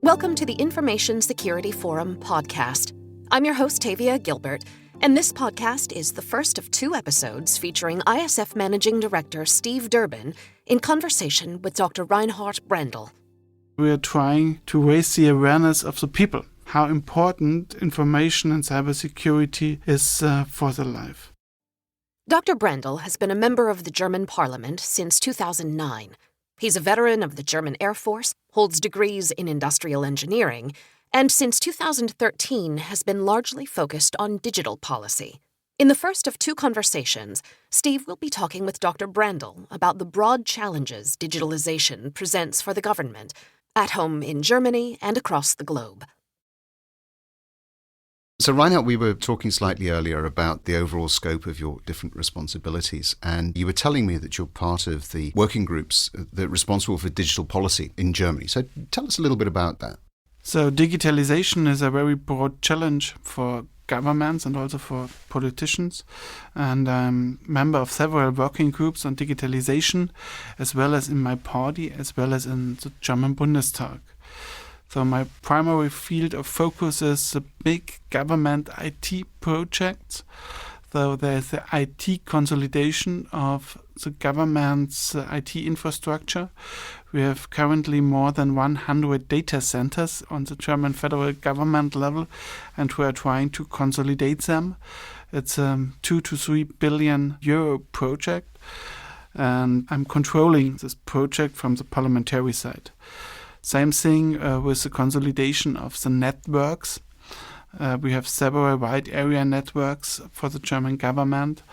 Welcome to the Information Security Forum podcast. I'm your host, Tavia Gilbert, and this podcast is the first of 2 episodes featuring ISF Managing Director Steve Durbin in conversation with Dr. Reinhard Brandl. We are trying to raise the awareness of the people, how important information and cybersecurity is for their life. Dr. Brandl has been a member of the German Parliament since 2009. He's a veteran of the German Air Force, holds degrees in industrial engineering, and since 2013 has been largely focused on digital policy. In the first of 2 conversations, Steve will be talking with Dr. Brandl about the broad challenges digitalization presents for the government, at home in Germany and across the globe. So, Reinhard, we were talking slightly earlier about the overall scope of your different responsibilities, and you were telling me that you're part of the working groups that are responsible for digital policy in Germany. So tell us a little bit about that. So digitalization is a very broad challenge for governments and also for politicians. And I'm a member of several working groups on digitalization, as well as in my party, as well as in the German Bundestag. So my primary field of focus is the big government IT projects. So there's the IT consolidation of the government's IT infrastructure. We have currently more than 100 data centers on the German federal government level, and we are trying to consolidate them. It's a 2 to 3 billion euro project, and I'm controlling this project from the parliamentary side. Same thing with the consolidation of the networks. We have several wide area networks for the German government.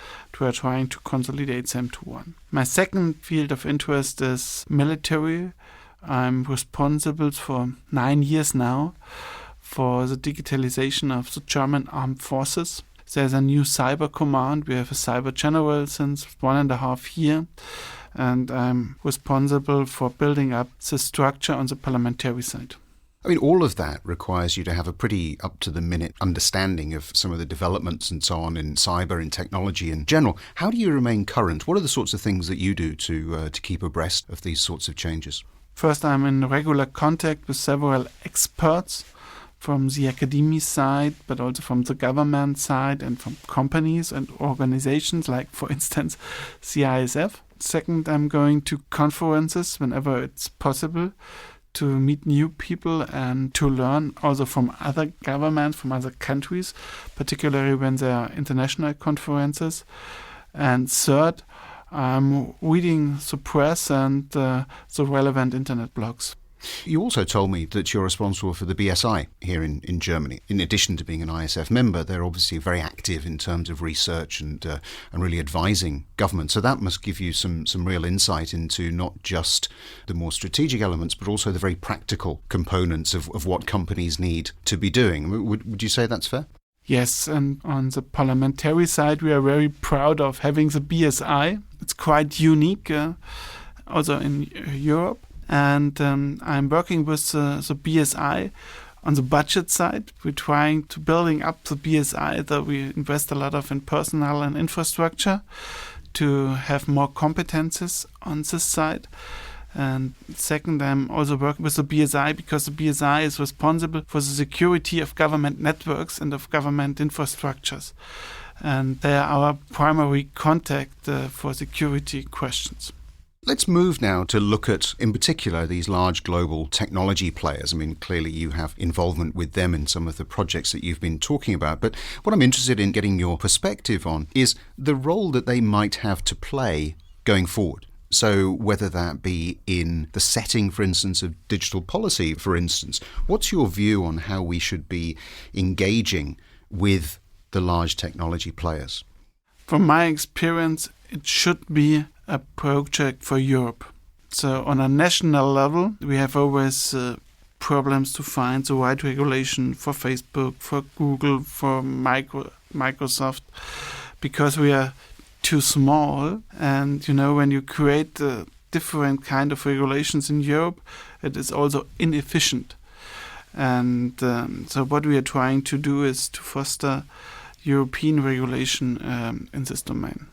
We are trying to consolidate them to one. My second field of interest is military. I'm responsible for 9 years now for the digitalization of the German armed forces. There's a new cyber command. We have a cyber general since 1.5 years. And I'm responsible for building up the structure on the parliamentary side. I mean, all of that requires you to have a pretty up-to-the-minute understanding of some of the developments and so on in cyber and technology in general. How do you remain current? What are the sorts of things that you do to keep abreast of these sorts of changes? First, I'm in regular contact with several experts from the academy side, but also from the government side and from companies and organizations like, for instance, the ISF. Second, I'm going to conferences whenever it's possible to meet new people and to learn also from other governments, from other countries, particularly when there are international conferences. And third, I'm reading the press and the relevant internet blogs. You also told me that you're responsible for the BSI here in Germany. In addition to being an ISF member, they're obviously very active in terms of research and really advising government. So that must give you some real insight into not just the more strategic elements, but also the very practical components of what companies need to be doing. Would you say that's fair? Yes, and on the parliamentary side, we are very proud of having the BSI. It's quite unique, also in Europe. And I'm working with the BSI on the budget side. We're trying to building up the BSI, that we invest a lot of in personnel and infrastructure to have more competences on this side. And second, I'm also working with the BSI because the BSI is responsible for the security of government networks and of government infrastructures. And they are our primary contact for security questions. Let's move now to look at, in particular, these large global technology players. I mean, clearly you have involvement with them in some of the projects that you've been talking about. But what I'm interested in getting your perspective on is the role that they might have to play going forward. So whether that be in the setting, for instance, of digital policy, for instance, what's your view on how we should be engaging with the large technology players? From my experience, it should be a project for Europe. So on a national level, we have always problems to find the right regulation for Facebook, for Google, for Microsoft, because we are too small. And, when you create different kind of regulations in Europe, it is also inefficient. And so what we are trying to do is to foster European regulation in this domain.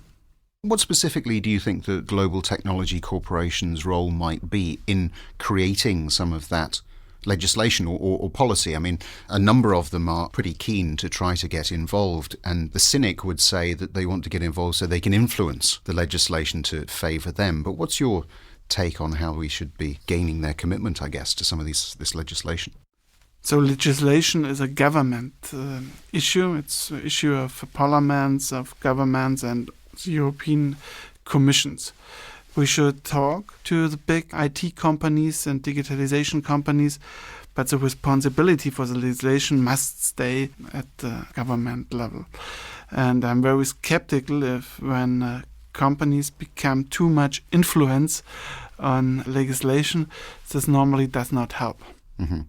What specifically do you think the global technology corporations' role might be in creating some of that legislation or policy. I mean, a number of them are pretty keen to try to get involved, and the cynic would say that they want to get involved so they can influence the legislation to favour them. But what's your take on how we should be gaining their commitment, I guess, to some of this legislation? So legislation is a government issue. It's an issue of parliaments, of governments and European commissions. We should talk to the big IT companies and digitalization companies, but the responsibility for the legislation must stay at the government level. And I'm very skeptical when companies become too much influence on legislation. This normally does not help. Mm-hmm.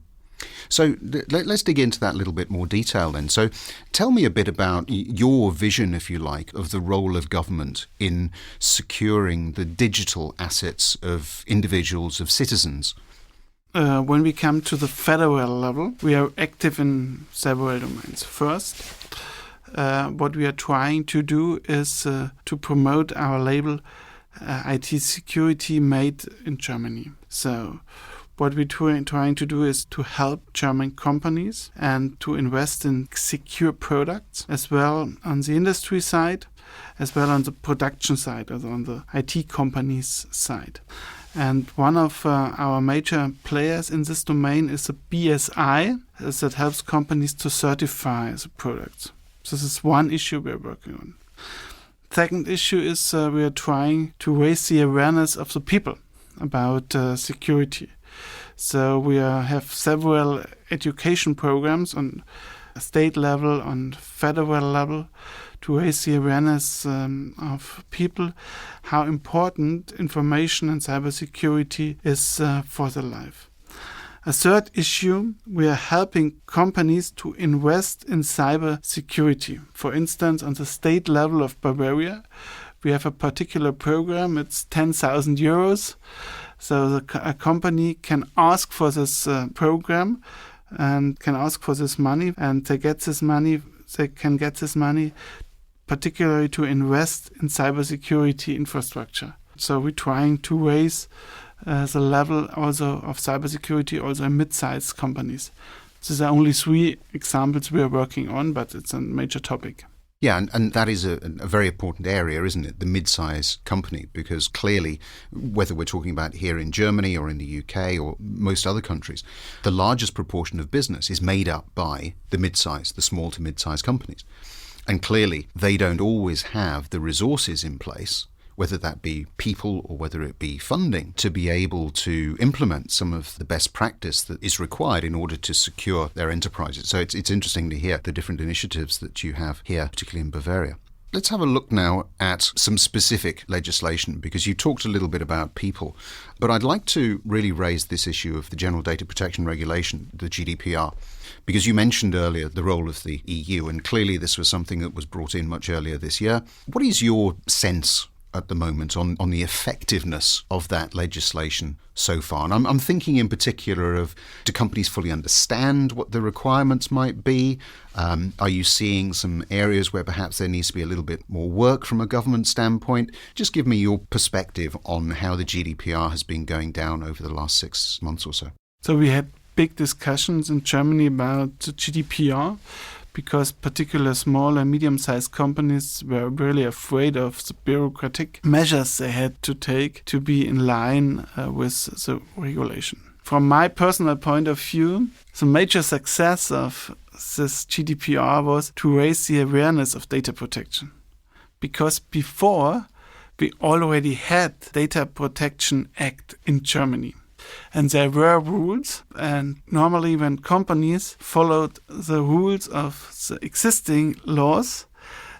So let's dig into that a little bit more detail then. So tell me a bit about your vision, if you like, of the role of government in securing the digital assets of individuals, of citizens. When we come to the federal level, we are active in several domains. First, what we are trying to do is to promote our label IT security made in Germany. So what we're trying to do is to help German companies and to invest in secure products, as well on the industry side, as well on the production side, or on the IT companies side. And one of our major players in this domain is the BSI, that helps companies to certify the products. This is one issue we're working on. Second issue is we are trying to raise the awareness of the people about security. So we have several education programs on state level, on federal level, to raise the awareness of people how important information and cybersecurity is for their life. A third issue, we are helping companies to invest in cybersecurity. For instance, on the state level of Bavaria, we have a particular program. It's 10,000 euros. So a company can ask for this program and can ask for this money, and they can get this money particularly to invest in cybersecurity infrastructure. So we're trying to raise the level also of cybersecurity also in mid-sized companies. These are only 3 examples we are working on, but it's a major topic. Yeah, and that is a very important area, isn't it? The mid-size company, because clearly, whether we're talking about here in Germany or in the UK or most other countries, the largest proportion of business is made up by the mid-size, the small to mid-size companies. And clearly, they don't always have the resources in place, whether that be people or whether it be funding, to be able to implement some of the best practice that is required in order to secure their enterprises. So it's interesting to hear the different initiatives that you have here, particularly in Bavaria. Let's have a look now at some specific legislation, because you talked a little bit about people, but I'd like to really raise this issue of the General Data Protection Regulation, the GDPR, because you mentioned earlier the role of the EU, and clearly this was something that was brought in much earlier this year. What is your sense at the moment on the effectiveness of that legislation so far? And I'm thinking in particular of, do companies fully understand what the requirements might be? Are you seeing some areas where perhaps there needs to be a little bit more work from a government standpoint? Just give me your perspective on how the GDPR has been going down over the last 6 months or so. So we had big discussions in Germany about the GDPR, because particular small and medium-sized companies were really afraid of the bureaucratic measures they had to take to be in line with the regulation. From my personal point of view, the major success of this GDPR was to raise the awareness of data protection. Because before, we already had Data Protection Act in Germany. And there were rules, and normally when companies followed the rules of the existing laws,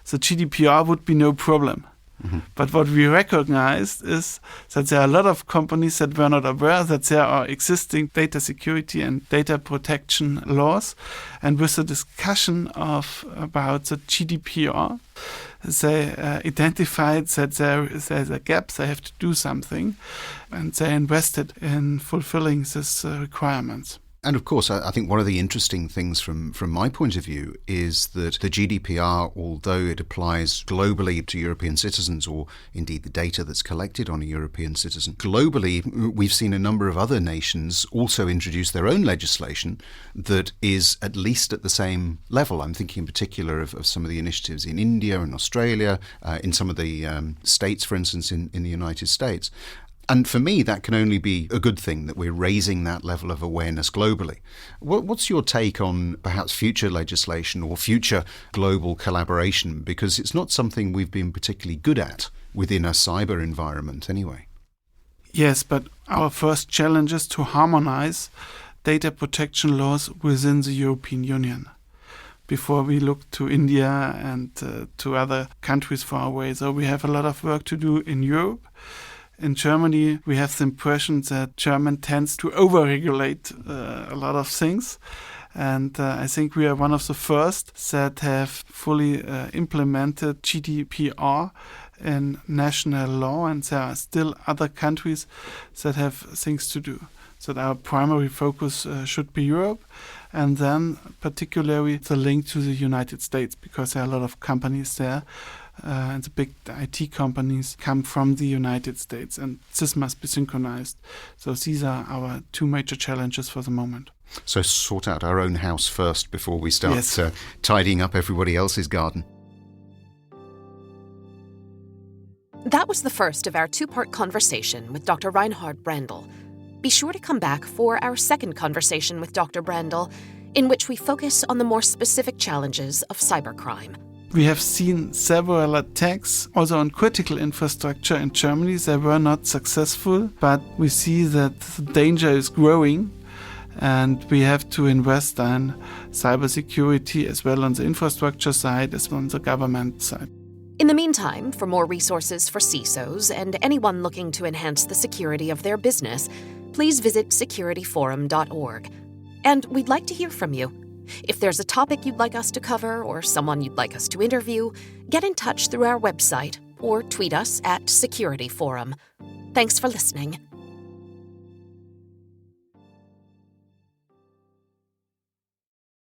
the GDPR would be no problem. Mm-hmm. But what we recognized is that there are a lot of companies that were not aware that there are existing data security and data protection laws. And with the discussion about the GDPR, they identified that there's a gap, they have to do something, and they invested in fulfilling these requirements. And of course, I think one of the interesting things from my point of view is that the GDPR, although it applies globally to European citizens, or indeed the data that's collected on a European citizen, globally we've seen a number of other nations also introduce their own legislation that is at least at the same level. I'm thinking in particular of some of the initiatives in India and Australia, in some of the states, for instance, in the United States. And for me, that can only be a good thing, that we're raising that level of awareness globally. What's your take on perhaps future legislation or future global collaboration? Because it's not something we've been particularly good at within a cyber environment anyway. Yes, but our first challenge is to harmonize data protection laws within the European Union before we look to India and to other countries far away. So we have a lot of work to do in Europe. In Germany, we have the impression that German tends to over-regulate a lot of things. And I think we are one of the first that have fully implemented GDPR in national law. And there are still other countries that have things to do. So our primary focus should be Europe. And then particularly the link to the United States, because there are a lot of companies there. And the big IT companies come from the United States, and this must be synchronized. So these are our two major challenges for the moment. So sort out our own house first before we start Yes. tidying up everybody else's garden. That was the first of our two-part conversation with Dr. Reinhard Brandl. Be sure to come back for our second conversation with Dr. Brandl, in which we focus on the more specific challenges of cybercrime. We have seen several attacks also on critical infrastructure in Germany. They were not successful, but we see that the danger is growing and we have to invest in cybersecurity as well on the infrastructure side as well on the government side. In the meantime, for more resources for CISOs and anyone looking to enhance the security of their business, please visit securityforum.org. And we'd like to hear from you. If there's a topic you'd like us to cover or someone you'd like us to interview, get in touch through our website or tweet us at Security Forum. Thanks for listening.